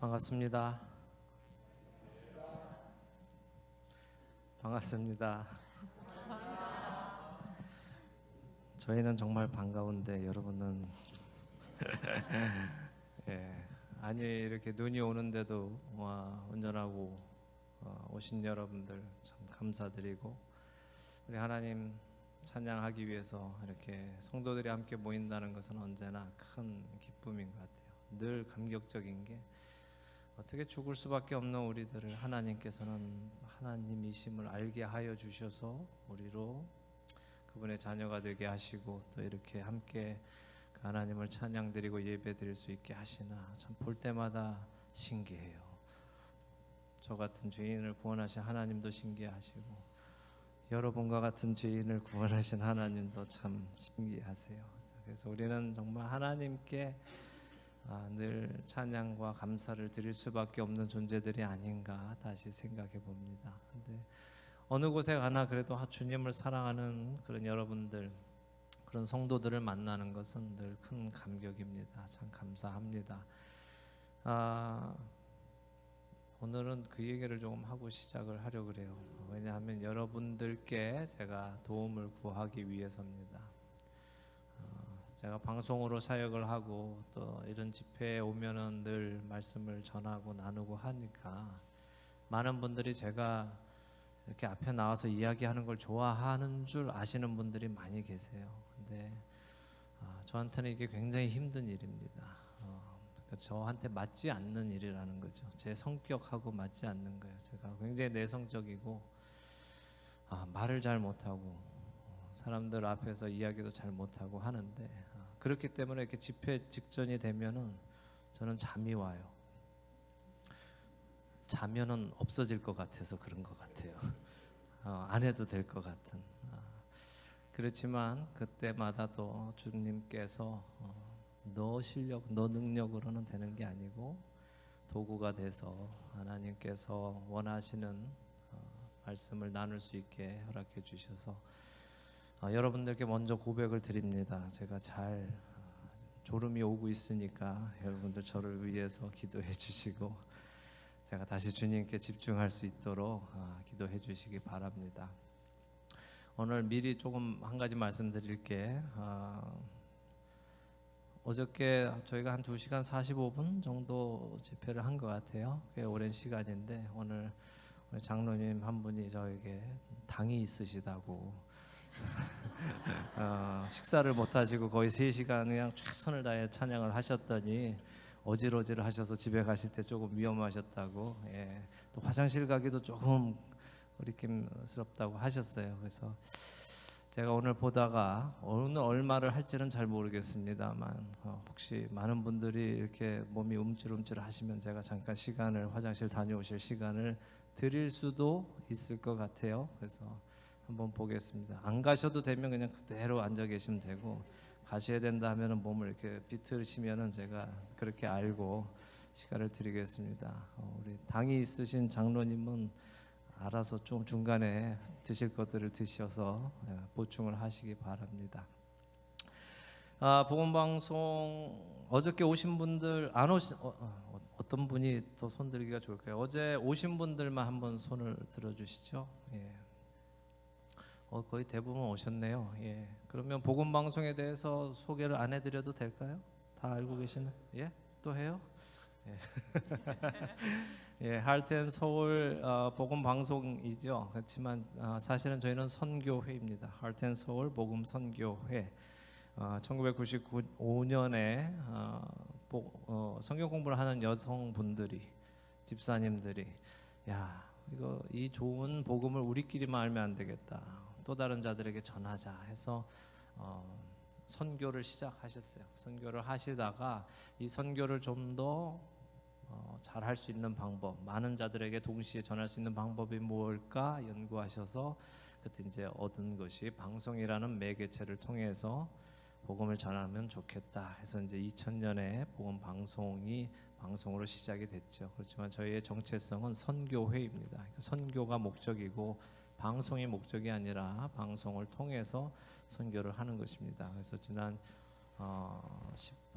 반갑습니다. 반갑습니다. 저희는 정말 반가운데 여러분은 예, 아니 이렇게 눈이 오는데도 운전하고 오신 여러분들 참 감사드리고, 우리 하나님 찬양하기 위해서 이렇게 성도들이 함께 모인다는 것은 언제나 큰 기쁨인 것 같아요. 늘 감격적인 게, 어떻게 죽을 수밖에 없는 우리들을 하나님께서는 하나님이심을 알게 하여 주셔서 우리로 그분의 자녀가 되게 하시고, 또 이렇게 함께 그 하나님을 찬양드리고 예배드릴 수 있게 하시나, 참 볼 때마다 신기해요. 저 같은 죄인을 구원하신 하나님도 신기하시고, 여러분과 같은 죄인을 구원하신 하나님도 참 신기하세요. 그래서 우리는 정말 하나님께 늘 찬양과 감사를 드릴 수밖에 없는 존재들이 아닌가 다시 생각해 봅니다. 근데 어느 곳에 가나 그래도 주님을 사랑하는 그런 여러분들, 그런 성도들을 만나는 것은 늘 큰 감격입니다. 참 감사합니다. 오늘은 그 얘기를 조금 하고 시작을 하려고 그래요. 왜냐하면 여러분들께 제가 도움을 구하기 위해서입니다. 제가 방송으로 사역을 하고 또 이런 집회에 오면은 늘 말씀을 전하고 나누고 하니까 많은 분들이 제가 이렇게 앞에 나와서 이야기하는 걸 좋아하는 줄 아시는 분들이 많이 계세요. 근데 저한테는 이게 굉장히 힘든 일입니다. 저한테 맞지 않는 일이라는 거죠. 제 성격하고 맞지 않는 거예요. 제가 굉장히 내성적이고 말을 잘 못하고 사람들 앞에서 이야기도 잘 못하고 하는데, 그렇기 때문에 이렇게 집회 직전이 되면은 저는 잠이 와요. 자면은 없어질 것 같아서 그런 것 같아요. 안 해도 될 것 같은. 그렇지만 그때마다 또 주님께서 너 실력, 너 능력으로는 되는 게 아니고 도구가 돼서 하나님께서 원하시는 말씀을 나눌 수 있게 허락해 주셔서 여러분들께 먼저 고백을 드립니다. 제가 잘 졸음이 오고 있으니까 여러분들 저를 위해서 기도해 주시고, 제가 다시 주님께 집중할 수 있도록 기도해 주시기 바랍니다. 오늘 미리 조금 한 가지 말씀드릴게. 어저께 저희가 한 2시간 45분 정도 집회를 한 것 같아요. 꽤 오랜 시간인데, 오늘 우리 장로님 한 분이 저에게 당이 있으시다고 식사를 못 하시고 거의 3시간 그냥 최선을 다해 찬양을 하셨더니 어지러지를 하셔서 집에 가실 때 조금 위험하셨다고, 또 화장실 가기도 조금 거리낌스럽다고 하셨어요. 그래서 제가 오늘 보다가 오늘 얼마를 할지는 잘 모르겠습니다만 혹시 많은 분들이 이렇게 몸이 움찔움찔 하시면 제가 잠깐 시간을, 화장실 다녀오실 시간을 드릴 수도 있을 것 같아요. 그래서 한번 보겠습니다. 안 가셔도 되면 그냥 그대로 앉아 계시면 되고, 가셔야 된다 하면은 몸을 이렇게 비틀시면은 제가 그렇게 알고 시간을 드리겠습니다. 우리 당이 있으신 장로님은 알아서 좀 중간에 드실 것들을 드셔서 보충을 하시기 바랍니다. 복음 방송 어저께 오신 분들, 안 오신 어떤 분이 또 손 들기가 좋을까요? 어제 오신 분들만 한번 손을 들어 주시죠. 거의 대부분 오셨네요. 그러면 복음 방송에 대해서 소개를 안 해드려도 될까요? 다 알고 계시는? 또 해요? 할텐 서울 복음 방송이죠. 그렇지만 사실은 저희는 선교회입니다. 할텐 서울 복음 선교회. 1995년에 성경 공부를 하는 여성분들이, 집사님들이, 이 좋은 복음을 우리끼리만 알면 안 되겠다, 또 다른 자들에게 전하자 해서 선교를 시작하셨어요. 선교를 하시다가 이 선교를 좀 더 잘 할 수 있는 방법, 많은 자들에게 동시에 전할 수 있는 방법이 뭘까 연구하셔서 그때 이제 얻은 것이 방송이라는 매개체를 통해서 복음을 전하면 좋겠다 해서 이제 2000년에 복음 방송으로 시작이 됐죠. 그렇지만 저희의 정체성은 선교회입니다. 그러니까 선교가 목적이고 방송이 목적이 아니라 방송을 통해서 선교를 하는 것입니다. 그래서 지난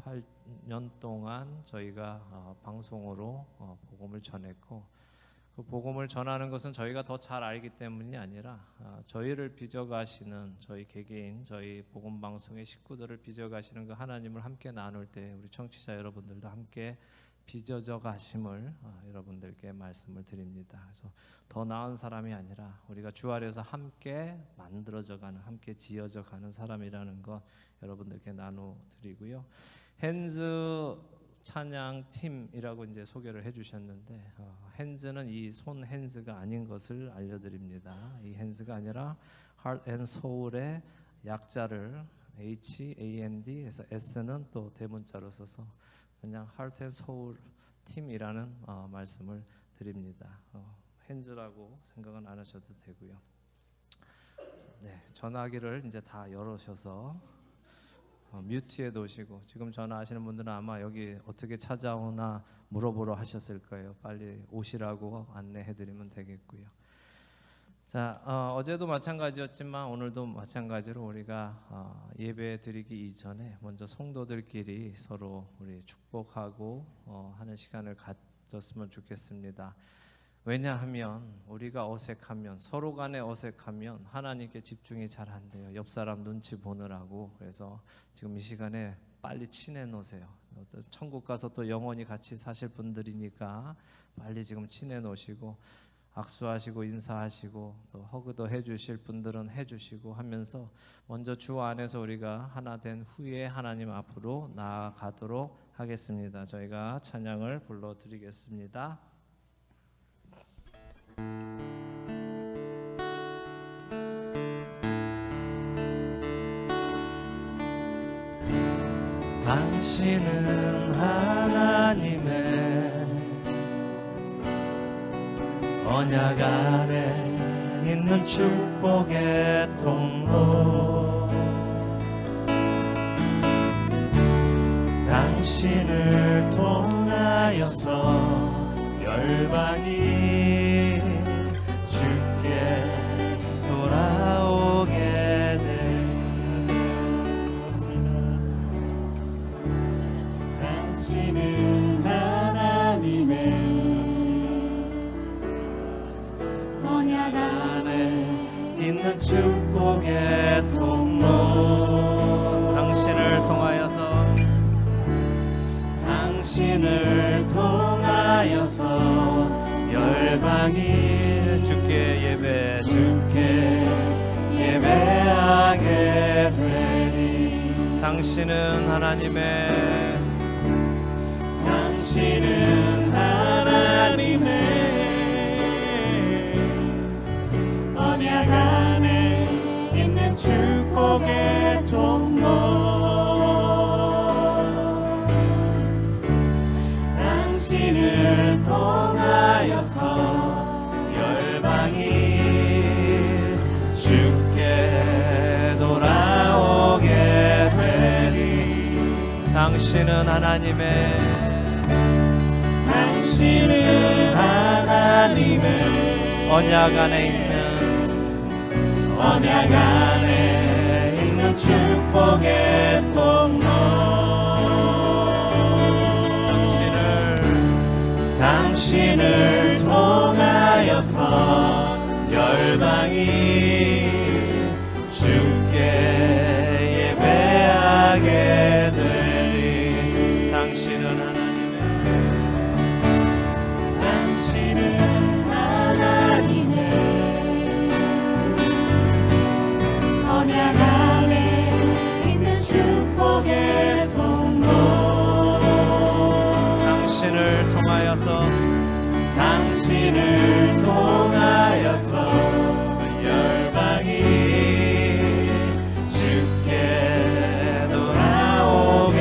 8년 동안 저희가 방송으로 복음을 전했고, 그 복음을 전하는 것은 저희가 더 잘 알기 때문이 아니라 저희를 빚어가시는 저희 개개인, 저희 복음 방송의 식구들을 빚어가시는 그 하나님을 함께 나눌 때 우리 청취자 여러분들도 함께 빚어져 가심을 여러분들께 말씀을 드립니다. 그래서 더 나은 사람이 아니라 우리가 주 아래에서 함께 만들어져가는, 함께 지어져가는 사람이라는 것 여러분들께 나눠드리고요. 핸즈 찬양 팀이라고 이제 소개를 해주셨는데, 핸즈는 이 손 핸즈가 아닌 것을 알려드립니다. 이 핸즈가 아니라 Heart and Soul의 약자를 HAND 해서 S는 또 대문자로 써서 그냥 Heart and Soul 팀이라는 말씀을 드립니다. 핸즈라고 생각은 안 하셔도 되고요. 네, 전화기를 이제 다 열으셔서 뮤트에 놓으시고, 지금 전화하시는 분들은 아마 여기 어떻게 찾아오나 물어보러 하셨을 거예요. 빨리 오시라고 안내해드리면 되겠고요. 자, 어제도 마찬가지였지만 오늘도 마찬가지로 우리가 예배 드리기 이전에 먼저 성도들끼리 서로 우리 축복하고 하는 시간을 가졌으면 좋겠습니다. 왜냐하면 우리가 어색하면, 서로 간에 어색하면 하나님께 집중이 잘 안 돼요. 옆 사람 눈치 보느라고. 그래서 지금 이 시간에 빨리 친해 놓으세요. 천국 가서 또 영원히 같이 사실 분들이니까 빨리 지금 친해 놓으시고, 악수하시고 인사하시고 또 허그도 해주실 분들은 해주시고 하면서 먼저 주 안에서 우리가 하나 된 후에 하나님 앞으로 나아가도록 하겠습니다. 저희가 찬양을 불러드리겠습니다. 당신은 하나님의 언약 안에 있는 축복의 통로, 당신을 통하여서 열방이 주께 돌아오게 당신은 하나님의 언약 안에 있는 축복의 통로, 당신을 통하여서 열방이 주께 예배하게 되리. 당신은 하나님의 언약 안에 있는 축복의 통로, 당신을 통하여서 열방이 주께 돌아오게 되리. 당신은 하나님의 언약 안에 있는 축복의 통로, 당신을 통하여서 열방이 주께 예배하게 되리. 당신은 하나님의 언약 안에 있는 축복의 통로, 당신을 통하여서 열방이 주께 돌아오게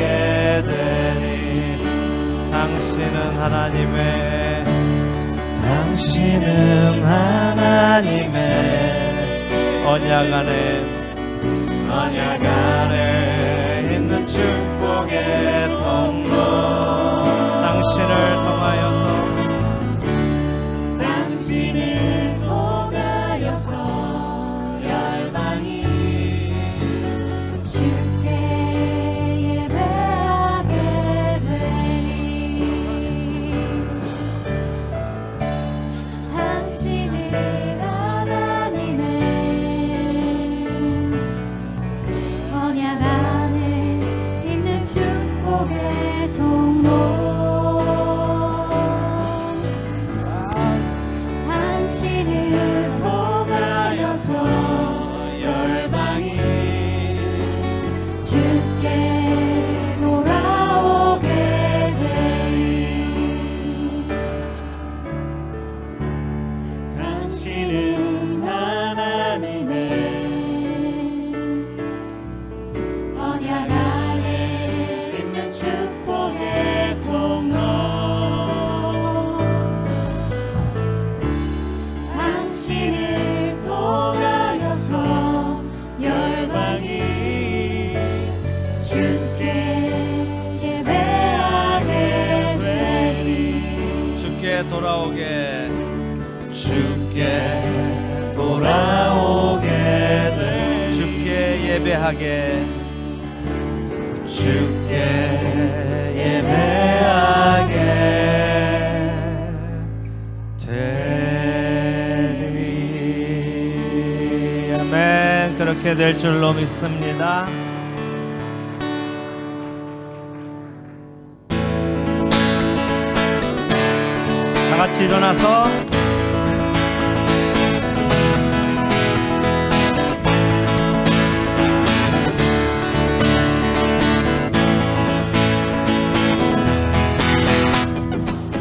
되리. 당신은 하나님의 언약 안에 있는 축복의 통로, 당신을 통하여서 열방이 주께 예배하게 주께 돌아오게 주께 돌아오게 될 주께 예배하게 주께 예배하게 되리. 아멘. 그렇게 될 줄로 믿습니다. 다 같이 일어나서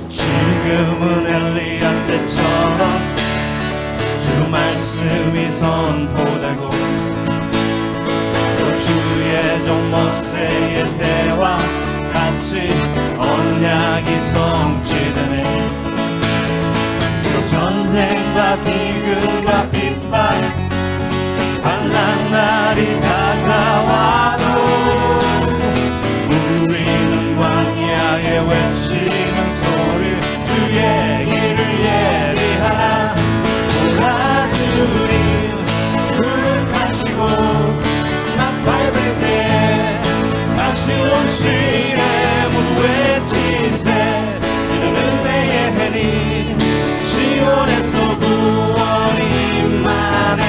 지금은 엘리야 때처럼 주 말씀이 선포되고 또 주의 종 모세의 때와 같이 언약이 성취되네. 또 전쟁과 비극과 핍박 환난 날이 다가와도 우리는 광야에 외치는 소리 주의 일을 예비하라. 돌아주님 부름하시고 나팔 불 때 다시 오시네. 모두 외치세 이는 은혜의 해니 시온에서 구원이 임하네.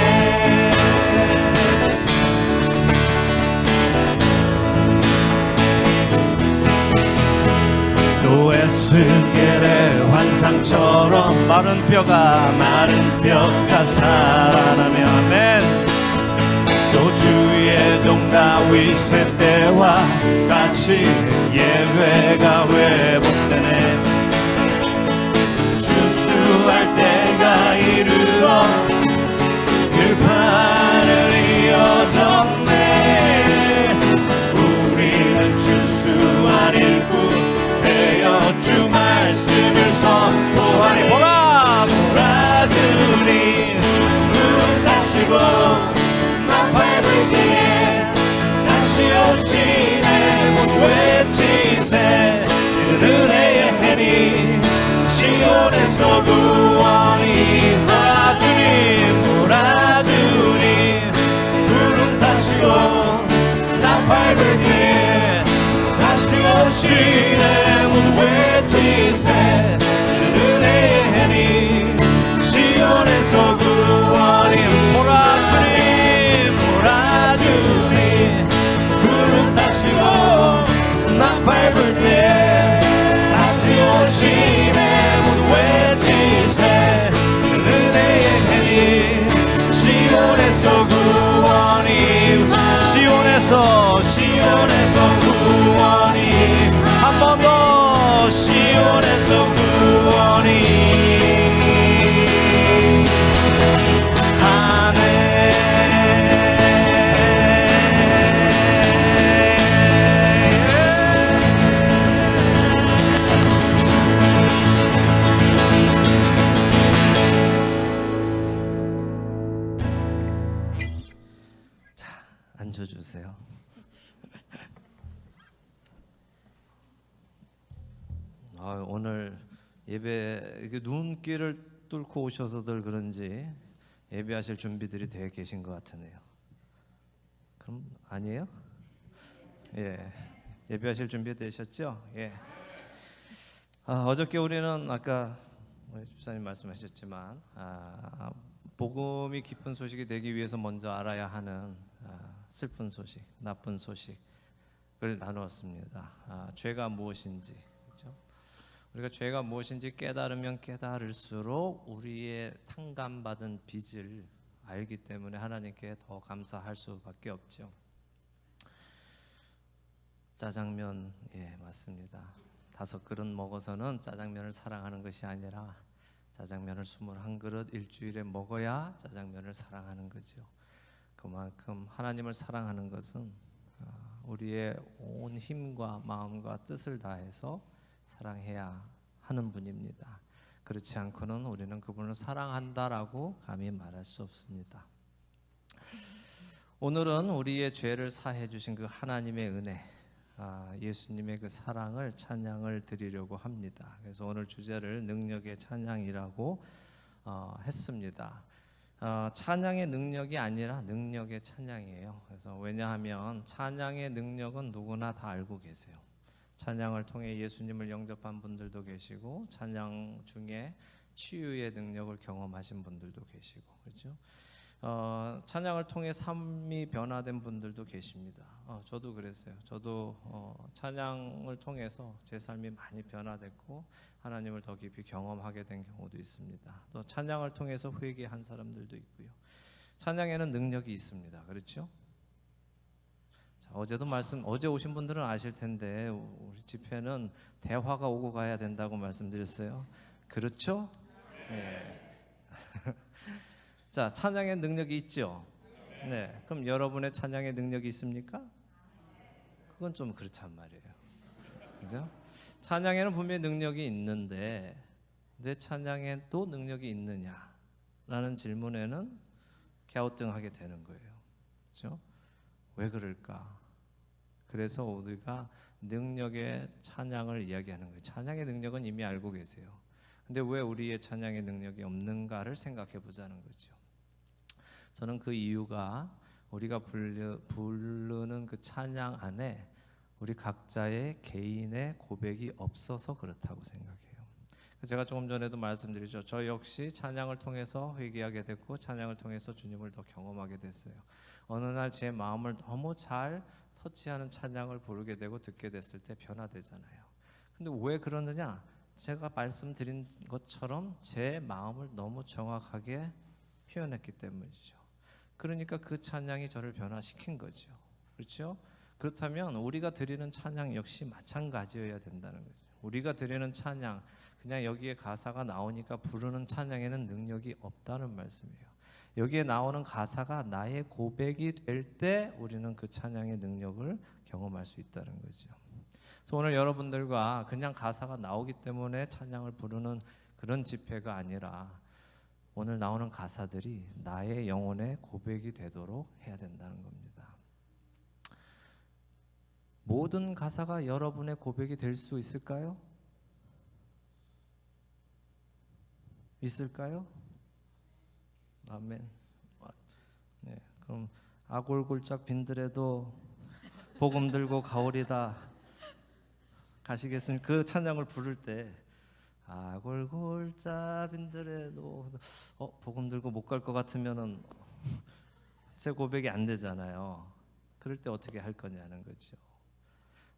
또 에스겔의 환상처럼 마른 뼈가 살아나며 아멘. 또 주의 종 다윗의 때와 같이 예배가 회복되네. 추수할 때가 이르러 들판을 이어졌네. 우리는 추수할 일꾼 되어 주 말씀을 선포하리. 돌아주니 눈 다시고 나팔 불기에 다시 오시네. 모두 외치세 이는 은혜의 해니 시온에서 구원이 돌아주니 돌아주니 구름 타시고 나팔 불기에 다시 오시네. 모두 외치세 이는 은혜의 해니 시온에서 구원이 돌아주니 돌아주니 구름 타시고 나팔 불기에 다시 오시네. 모두 외치세 은혜의 해니 시온에서 구원이 시온에서 구원이 한 번 더 시온에서 구원이 앉아주세요. 오늘 예배 이게 눈길을 뚫고 오셔서들 그런지 예배하실 준비들이 되어 계신 것 같으네요. 그럼 아니에요? 예, 예배하실 준비 되셨죠? 예. 어저께 우리는 아까 집사님 말씀하셨지만 복음이 기쁜 소식이 되기 위해서 먼저 알아야 하는 슬픈 소식, 나쁜 소식을 나누었습니다. 죄가 무엇인지, 그렇죠? 우리가 죄가 무엇인지 깨달으면 깨달을수록 우리의 탕감받은 빚을 알기 때문에 하나님께 더 감사할 수밖에 없죠. 짜장면, 예, 맞습니다. 5그릇 먹어서는 짜장면을 사랑하는 것이 아니라 짜장면을 21그릇 일주일에 먹어야 짜장면을 사랑하는 거죠. 그만큼 하나님을 사랑하는 것은 우리의 온 힘과 마음과 뜻을 다해서 사랑해야 하는 분입니다. 그렇지 않고는 우리는 그분을 사랑한다라고 감히 말할 수 없습니다. 오늘은 우리의 죄를 사해 주신 그 하나님의 은혜, 예수님의 그 사랑을 찬양을 드리려고 합니다. 그래서 오늘 주제를 능력의 찬양이라고 했습니다. 찬양의 능력이 아니라 능력의 찬양이에요. 그래서 왜냐하면 찬양의 능력은 누구나 다 알고 계세요. 찬양을 통해 예수님을 영접한 분들도 계시고 찬양 중에 치유의 능력을 경험하신 분들도 계시고, 그렇죠? 찬양을 통해 삶이 변화된 분들도 계십니다. 저도 그랬어요. 저도 찬양을 통해서 제 삶이 많이 변화됐고 하나님을 더 깊이 경험하게 된 경우도 있습니다. 또 찬양을 통해서 회개한 사람들도 있고요. 찬양에는 능력이 있습니다. 그렇죠? 자, 어제 오신 분들은 아실 텐데 우리 집회는 대화가 오고 가야 된다고 말씀드렸어요. 그렇죠? 네. 자, 찬양의 능력이 있죠? 네. 그럼 여러분의 찬양의 능력이 있습니까? 그건 좀 그렇단 말이에요. 그죠? 찬양에는 분명히 능력이 있는데 내 찬양에 또 능력이 있느냐? 라는 질문에는 갸우뚱하게 되는 거예요. 그렇죠? 왜 그럴까? 그래서 우리가 능력의 찬양을 이야기하는 거예요. 찬양의 능력은 이미 알고 계세요. 근데 왜 우리의 찬양의 능력이 없는가를 생각해 보자는 거죠. 저는 그 이유가 우리가 부르는 그 찬양 안에 우리 각자의 개인의 고백이 없어서 그렇다고 생각해요. 제가 조금 전에도 말씀드렸죠. 저 역시 찬양을 통해서 회개하게 됐고 찬양을 통해서 주님을 더 경험하게 됐어요. 어느 날 제 마음을 너무 잘 터치하는 찬양을 부르게 되고 듣게 됐을 때 변화되잖아요. 근데 왜 그러느냐? 제가 말씀드린 것처럼 제 마음을 너무 정확하게 표현했기 때문이죠. 그러니까 그 찬양이 저를 변화시킨 거죠. 그렇죠? 그렇다면 우리가 드리는 찬양 역시 마찬가지여야 된다는 거죠. 우리가 드리는 찬양, 그냥 여기에 가사가 나오니까 부르는 찬양에는 능력이 없다는 말씀이에요. 여기에 나오는 가사가 나의 고백이 될 때 우리는 그 찬양의 능력을 경험할 수 있다는 거죠. 그래서 오늘 여러분들과 그냥 가사가 나오기 때문에 찬양을 부르는 그런 집회가 아니라 오늘 나오는 가사들이 나의 영혼의 고백이 되도록 해야 된다는 겁니다. 모든 가사가 여러분의 고백이 될 수 있을까요? 있을까요? 아멘. 네, 그럼 아골골짝 빈들에도 복음 들고 가오리다 가시겠습니까? 그 찬양을 부를 때 아골골짝 빈들에도 복음 들고 못 갈 것 같으면은 제 고백이 안 되잖아요. 그럴 때 어떻게 할 거냐는 거죠.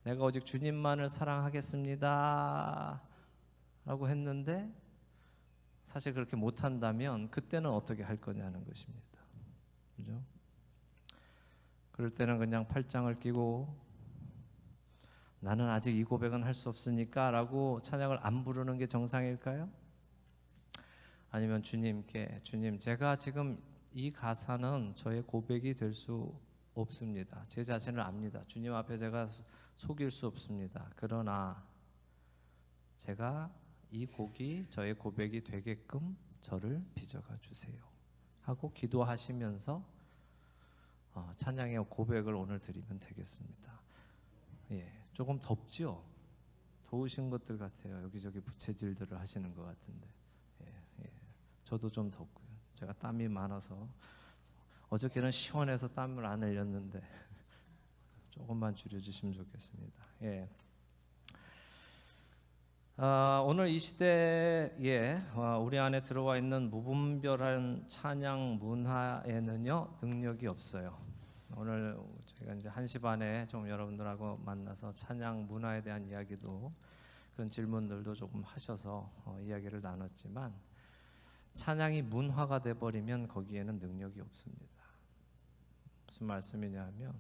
내가 오직 주님만을 사랑하겠습니다 라고 했는데 사실 그렇게 못한다면 그때는 어떻게 할 거냐는 것입니다. 그죠? 그럴 때는 그냥 팔짱을 끼고 나는 아직 이 고백은 할 수 없으니까 라고 찬양을 안 부르는 게 정상일까요? 아니면 주님께 주님, 제가 지금 이 가사는 저의 고백이 될 수 없습니다. 제 자신을 압니다. 주님 앞에 제가 속일 수 없습니다. 그러나 제가 이 곡이 저의 고백이 되게끔 저를 빚어가 주세요 하고 기도하시면서 찬양의 고백을 오늘 드리면 되겠습니다. 예, 조금 덥죠? 더우신 것들 같아요. 여기저기 부채질들을 하시는 것 같은데 예, 저도 좀 덥고요. 제가 땀이 많아서 어저께는 시원해서 땀을 안 흘렸는데 조금만 줄여주시면 좋겠습니다. 예. 오늘 이 시대에 우리 안에 들어와 있는 무분별한 찬양 문화에는요 능력이 없어요. 오늘 저희가 이제 1시 반에 좀 여러분들하고 만나서 찬양 문화에 대한 이야기도 그런 질문들도 조금 하셔서 이야기를 나눴지만 찬양이 문화가 돼 버리면 거기에는 능력이 없습니다. 무슨 말씀이냐면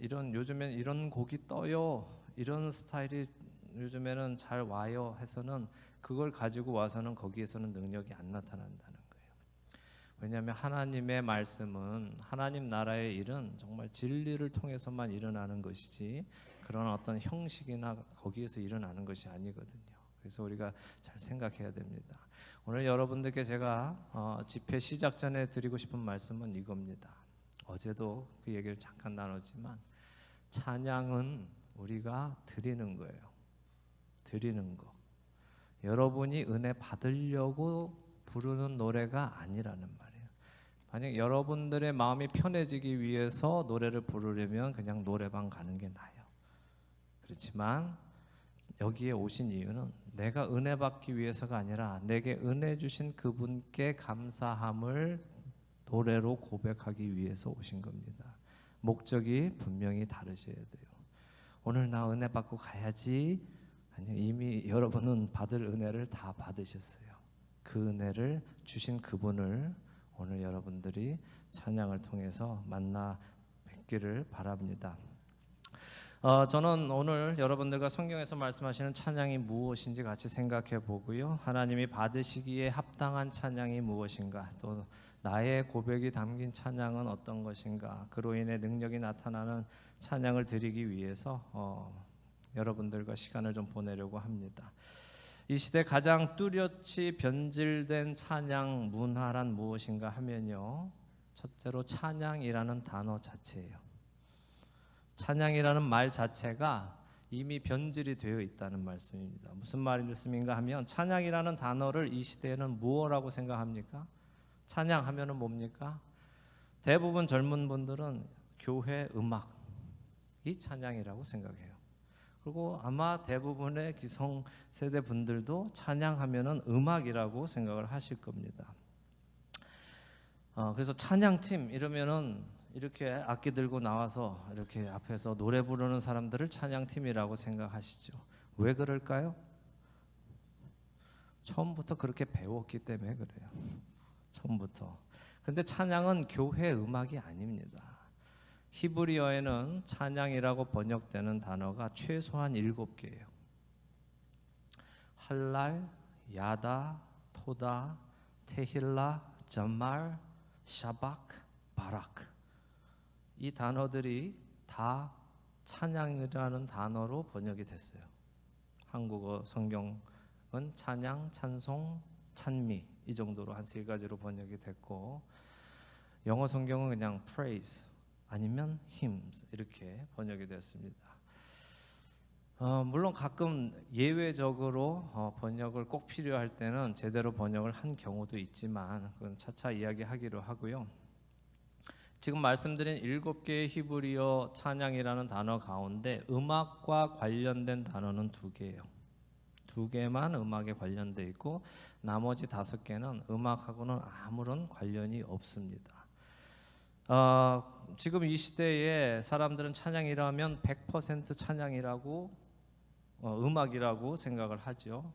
요즘엔 이런 곡이 떠요. 이런 스타일이 요즘에는 잘 와요 해서는 그걸 가지고 와서는 거기에서는 능력이 안 나타난다는 거예요. 왜냐하면 하나님의 말씀은 하나님 나라의 일은 정말 진리를 통해서만 일어나는 것이지 그런 어떤 형식이나 거기에서 일어나는 것이 아니거든요. 그래서 우리가 잘 생각해야 됩니다. 오늘 여러분들께 제가 집회 시작 전에 드리고 싶은 말씀은 이겁니다. 어제도 그 얘기를 잠깐 나눴지만 찬양은 우리가 드리는 거예요. 드리는 거. 여러분이 은혜 받으려고 부르는 노래가 아니라는 말이에요. 만약 여러분들의 마음이 편해지기 위해서 노래를 부르려면 그냥 노래방 가는 게 나아요. 그렇지만 여기에 오신 이유는 내가 은혜 받기 위해서가 아니라 내게 은혜 주신 그분께 감사함을 노래로 고백하기 위해서 오신 겁니다. 목적이 분명히 다르셔야 돼요. 오늘 나 은혜 받고 가야지. 아니요, 이미 여러분은 받을 은혜를 다 받으셨어요. 그 은혜를 주신 그분을 오늘 여러분들이 찬양을 통해서 만나 뵙기를 바랍니다. 저는 오늘 여러분들과 성경에서 말씀하시는 찬양이 무엇인지 같이 생각해 보고요. 하나님이 받으시기에 합당한 찬양이 무엇인가, 또 나의 고백이 담긴 찬양은 어떤 것인가, 그로 인해 능력이 나타나는 찬양을 드리기 위해서 여러분들과 시간을 좀 보내려고 합니다. 이 시대 가장 뚜렷이 변질된 찬양 문화란 무엇인가 하면요, 첫째로 찬양이라는 단어 자체예요. 찬양이라는 말 자체가 이미 변질이 되어 있다는 말씀입니다. 무슨 말씀인가 하면 찬양이라는 단어를 이 시대에는 무엇이라고 생각합니까? 찬양하면은 뭡니까? 대부분 젊은 분들은 교회 음악이 찬양이라고 생각해요. 그리고 아마 대부분의 기성세대 분들도 찬양하면은 음악이라고 생각을 하실 겁니다. 그래서 찬양팀 이러면은 이렇게 악기 들고 나와서 이렇게 앞에서 노래 부르는 사람들을 찬양팀이라고 생각하시죠. 왜 그럴까요? 처음부터 그렇게 배웠기 때문에 그래요. 처음부터. 그런데 찬양은 교회 음악이 아닙니다. 히브리어에는 찬양이라고 번역되는 단어가 최소한 7개예요. 할랄, 야다, 토다, 테힐라, 점말, 샤박, 바락. 이 단어들이 다 찬양이라는 단어로 번역이 됐어요. 한국어 성경은 찬양, 찬송, 찬미 이 정도로 한 3가지로 번역이 됐고, 영어 성경은 그냥 praise 아니면 hymns 이렇게 번역이 됐습니다. 물론 가끔 예외적으로 번역을 꼭 필요할 때는 제대로 번역을 한 경우도 있지만 그건 차차 이야기하기로 하고요. 지금 말씀드린 7개의 히브리어 찬양이라는 단어 가운데 음악과 관련된 단어는 2개예요. 2개만 음악에 관련돼 있고 나머지 5개는 음악하고는 아무런 관련이 없습니다. 지금 이 시대에 사람들은 찬양이라면 100% 찬양이라고 음악이라고 생각을 하죠.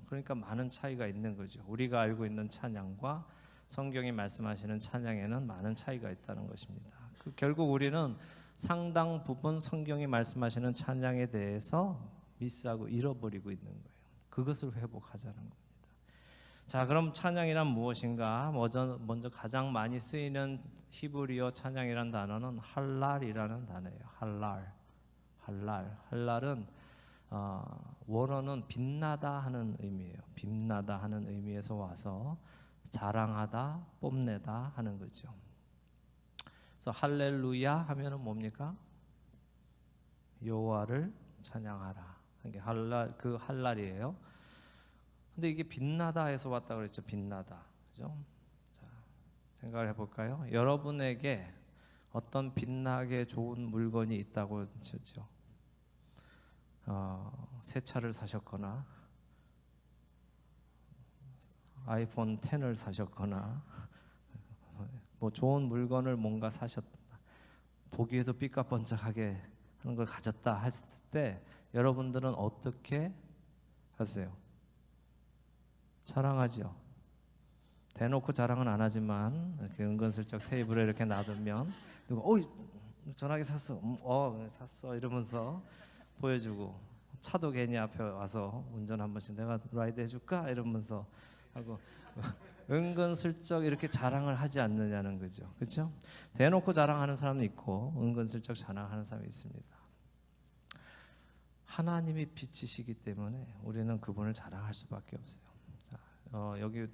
그러니까 많은 차이가 있는 거죠. 우리가 알고 있는 찬양과 성경이 말씀하시는 찬양에는 많은 차이가 있다는 것입니다. 결국 우리는 상당 부분 성경이 말씀하시는 찬양에 대해서 미스하고 잃어버리고 있는 거예요. 그것을 회복하자는 겁니다. 자, 그럼 찬양이란 무엇인가? 먼저 가장 많이 쓰이는 히브리어 찬양이란 단어는 할랄이라는 단어예요. 할랄은 원어는 빛나다 하는 의미예요. 빛나다 하는 의미에서 와서 자랑하다, 뽐내다 하는 거죠. 그래서 할렐루야 하면은 뭡니까? 여호와를 찬양하라. 이게 그 할랄이에요. 근데 이게 빛나다에서 왔다 그랬죠. 빛나다, 그죠? 자, 생각을 해볼까요? 여러분에게 어떤 빛나게 좋은 물건이 있다고 쳤죠. 새 차를 사셨거나 아이폰 10을 사셨거나 뭐 좋은 물건을 뭔가 사셨다, 보기에도 삐까뻔쩍하게 하는 걸 가졌다 했을 때 여러분들은 어떻게 하세요? 자랑하죠. 대놓고 자랑은 안 하지만 이렇게 은근슬쩍 테이블에 이렇게 놔두면 누가 전화기 샀어, 샀어 이러면서 보여주고, 차도 괜히 앞에 와서 운전 한 번씩 내가 라이드 해줄까 이러면서 하고 은근슬쩍 이렇게 자랑을 하지 않느냐는 거죠. 그렇죠? 대놓고 자랑하는 사람도 있고 은근슬쩍 자랑하는 사람이 있습니다. 하나님이 빛이시기 때문에 우리는 그분을 자랑할 수밖에 없어요. 자, 여기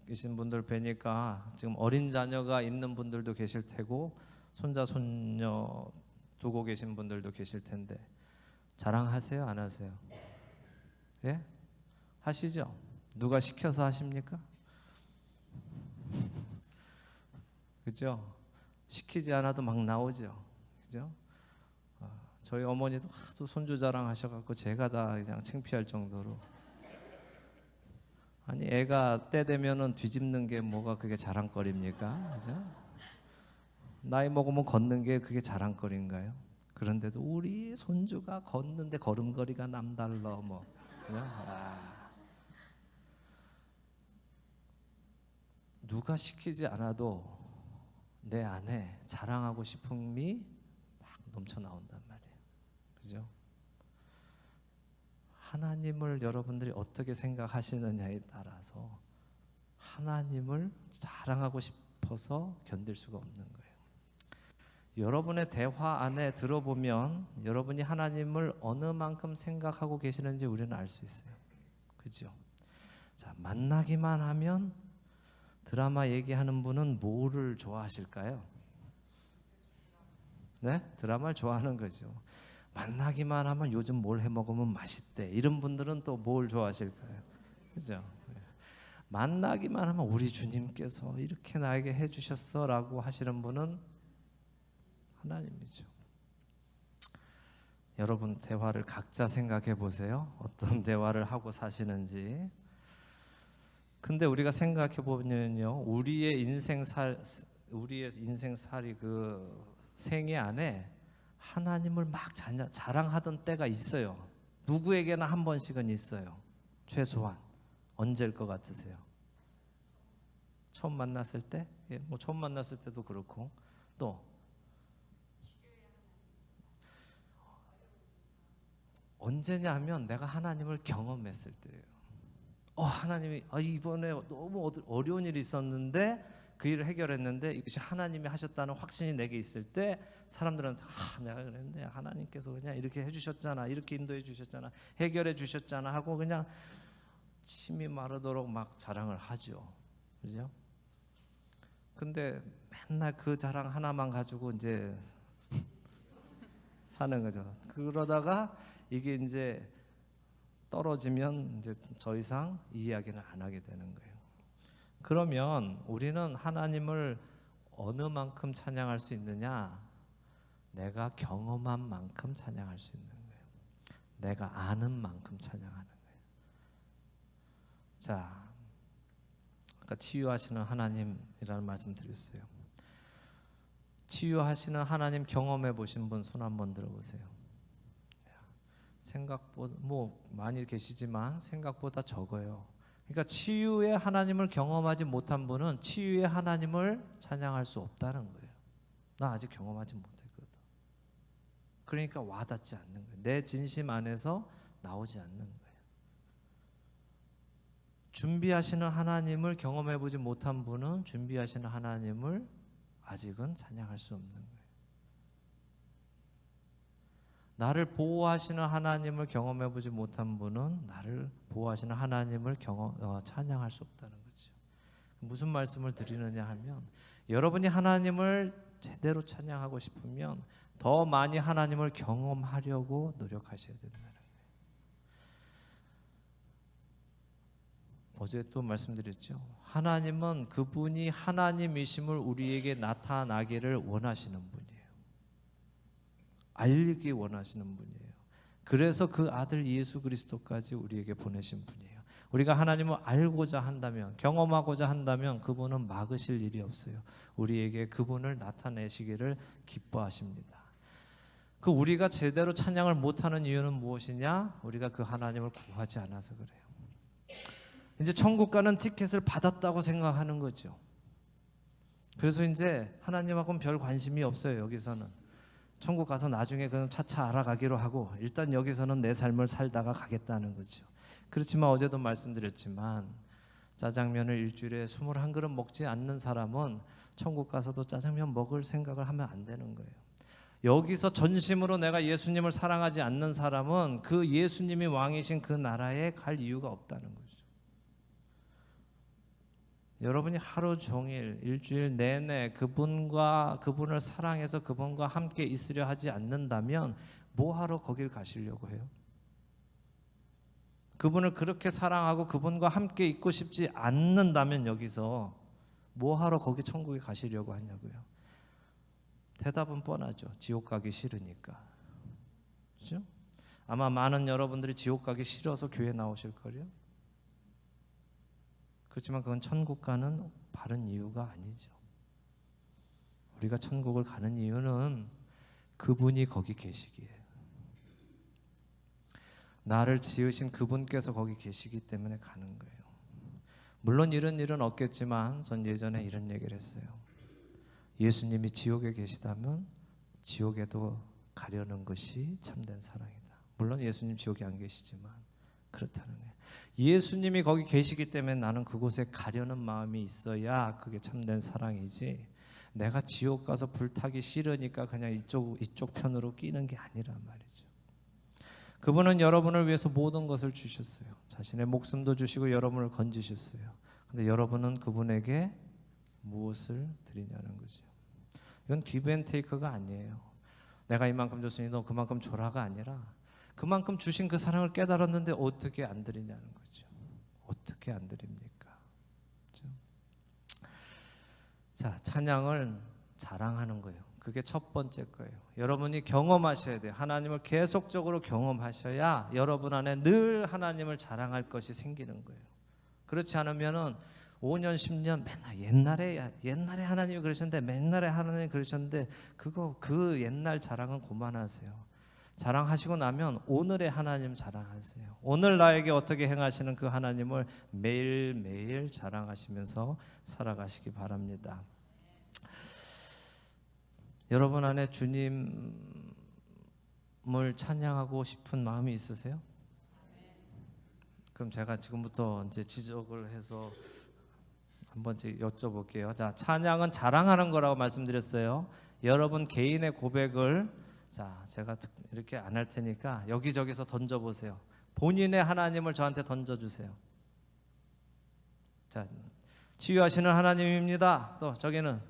계신 분들 뵈니까 지금 어린 자녀가 있는 분들도 계실 테고 손자 손녀 두고 계신 분들도 계실 텐데 자랑하세요, 안 하세요? 예? 하시죠? 누가 시켜서 하십니까? 그죠? 시키지 않아도 막 나오죠. 그죠? 저희 어머니도 하도 손주 자랑하셔갖고 제가 다 그냥 창피할 정도로. 아니 애가 때 되면은 뒤집는 게 뭐가 그게 자랑거리입니까? 그죠? 나이 먹으면 걷는 게 그게 자랑거리인가요? 그런데도 우리 손주가 걷는데 걸음걸이가 남달러 뭐. 그죠? 누가 시키지 않아도 내 안에 자랑하고 싶음이 막 넘쳐 나온단 말이에요. 그죠? 하나님을 여러분들이 어떻게 생각하시느냐에 따라서 하나님을 자랑하고 싶어서 견딜 수가 없는 거예요. 여러분의 대화 안에 들어보면 여러분이 하나님을 어느 만큼 생각하고 계시는지 우리는 알 수 있어요. 그죠? 자, 만나기만 하면 드라마 얘기하는 분은 뭐를 좋아하실까요? 네? 드라마를 좋아하는 거죠. 만나기만 하면 요즘 뭘 해 먹으면 맛있대. 이런 분들은 또 뭘 좋아하실까요? 그죠? 만나기만 하면 우리 주님께서 이렇게 나에게 해주셨어라고 하시는 분은 하나님이죠. 여러분 대화를 각자 생각해 보세요. 어떤 대화를 하고 사시는지. 근데 우리가 생각해 보면요, 우리의 인생살이 그 생애 안에 하나님을 막 자랑하던 때가 있어요. 누구에게나 한 번씩은 있어요. 최소한. 언제일 것 같으세요? 처음 만났을 때? 예, 뭐 처음 만났을 때도 그렇고 또 언제냐 하면 내가 하나님을 경험했을 때예요. 하나님이 이번에 너무 어려운 일이 있었는데 그 일을 해결했는데 이것이 하나님이 하셨다는 확신이 내게 있을 때 사람들한테 내가 그랬는데 하나님께서 그냥 이렇게 해주셨잖아, 이렇게 인도해 주셨잖아, 해결해 주셨잖아 하고 그냥 침이 마르도록 막 자랑을 하죠. 그죠? 근데 맨날 그 자랑 하나만 가지고 이제 사는 거죠. 그러다가 이게 이제 떨어지면 이제 더 이상 이 이야기는 안 하게 되는 거예요. 그러면 우리는 하나님을 어느 만큼 찬양할 수 있느냐? 내가 경험한 만큼 찬양할 수 있는 거예요. 내가 아는 만큼 찬양하는 거예요. 자, 아까 치유하시는 하나님이라는 말씀 드렸어요. 치유하시는 하나님 경험해 보신 분 손 한번 들어보세요. 생각보다 뭐 많이 계시지만 생각보다 적어요. 그러니까 치유의 하나님을 경험하지 못한 분은 치유의 하나님을 찬양할 수 없다는 거예요. 나 아직 경험하지 못했거든. 그러니까 와닿지 않는 거예요. 내 진심 안에서 나오지 않는 거예요. 준비하시는 하나님을 경험해 보지 못한 분은 준비하시는 하나님을 아직은 찬양할 수 없는 거예요. 나를 보호하시는 하나님을 경험해 보지 못한 분은 나를 보호하시는 하나님을 찬양할 수 없다는 거죠. 무슨 말씀을 드리느냐 하면 여러분이 하나님을 제대로 찬양하고 싶으면 더 많이 하나님을 경험하려고 노력하셔야 된다는 거예요. 어제 또 말씀드렸죠. 하나님은 그분이 하나님이심을 우리에게 나타나기를 원하시는 분이에요. 알리기 원하시는 분이에요. 그래서 그 아들 예수 그리스도까지 우리에게 보내신 분이에요. 우리가 하나님을 알고자 한다면, 경험하고자 한다면 그분은 막으실 일이 없어요. 우리에게 그분을 나타내시기를 기뻐하십니다. 그 우리가 제대로 찬양을 못하는 이유는 무엇이냐? 우리가 그 하나님을 구하지 않아서 그래요. 이제 천국 가는 티켓을 받았다고 생각하는 거죠. 그래서 이제 하나님하고는 별 관심이 없어요. 여기서는 천국 가서 나중에 그냥 차차 알아가기로 하고 일단 여기서는 내 삶을 살다가 가겠다는 거죠. 그렇지만 어제도 말씀드렸지만 짜장면을 일주일에 21그릇 먹지 않는 사람은 천국 가서도 짜장면 먹을 생각을 하면 안 되는 거예요. 여기서 전심으로 내가 예수님을 사랑하지 않는 사람은 그 예수님이 왕이신 그 나라에 갈 이유가 없다는 거죠. 여러분이 하루 종일 일주일 내내 그분을 사랑해서 그분과 함께 있으려 하지 않는다면 뭐하러 거길 가시려고 해요? 그분을 그렇게 사랑하고 그분과 함께 있고 싶지 않는다면 여기서 뭐하러 거기 천국에 가시려고 하냐고요. 대답은 뻔하죠. 지옥 가기 싫으니까. 그렇죠? 아마 많은 여러분들이 지옥 가기 싫어서 교회 나오실 거예요. 그렇지만 그건 천국 가는 바른 이유가 아니죠. 우리가 천국을 가는 이유는 그분이 거기 계시기에, 나를 지으신 그분께서 거기 계시기 때문에 가는 거예요. 물론 이런 일은 없겠지만 전 예전에 이런 얘기를 했어요. 예수님이 지옥에 계시다면 지옥에도 가려는 것이 참된 사랑이다. 물론 예수님 지옥에 안 계시지만 그렇다는 거예요. 예수님이 거기 계시기 때문에 나는 그곳에 가려는 마음이 있어야 그게 참된 사랑이지, 내가 지옥 가서 불타기 싫으니까 그냥 이쪽 편으로 끼는 게 아니란 말이죠. 그분은 여러분을 위해서 모든 것을 주셨어요. 자신의 목숨도 주시고 여러분을 건지셨어요. 근데 여러분은 그분에게 무엇을 드리냐는 거죠. 이건 기브 앤 테이크가 아니에요. 내가 이만큼 줬으니 너 그만큼 줘라가 아니라 그만큼 주신 그 사랑을 깨달았는데 어떻게 안 드리냐는 거죠. 어떻게 안 드립니까? 그렇죠? 자, 찬양을 자랑하는 거예요. 그게 첫 번째 거예요. 여러분이 경험하셔야 돼요. 하나님을 계속적으로 경험하셔야 여러분 안에 늘 하나님을 자랑할 것이 생기는 거예요. 그렇지 않으면은 5년 10년 맨날 옛날에 하나님이 그러셨는데, 맨날에 하나님이 그러셨는데, 그 옛날 자랑은 그만하세요. 자랑하시고 나면 오늘의 하나님 자랑하세요. 오늘 나에게 어떻게 행하시는 그 하나님을 매일매일 자랑하시면서 살아가시기 바랍니다. 여러분 안에 주님을 찬양하고 싶은 마음이 있으세요? 그럼 제가 지금부터 이제 지적을 해서 한번 여쭤볼게요. 자, 찬양은 자랑하는 거라고 말씀드렸어요. 여러분 개인의 고백을, 자, 제가 이렇게 안 할 테니까 여기저기서 던져보세요. 본인의 하나님을 저한테 던져주세요. 자, 치유하시는 하나님입니다. 또 저기는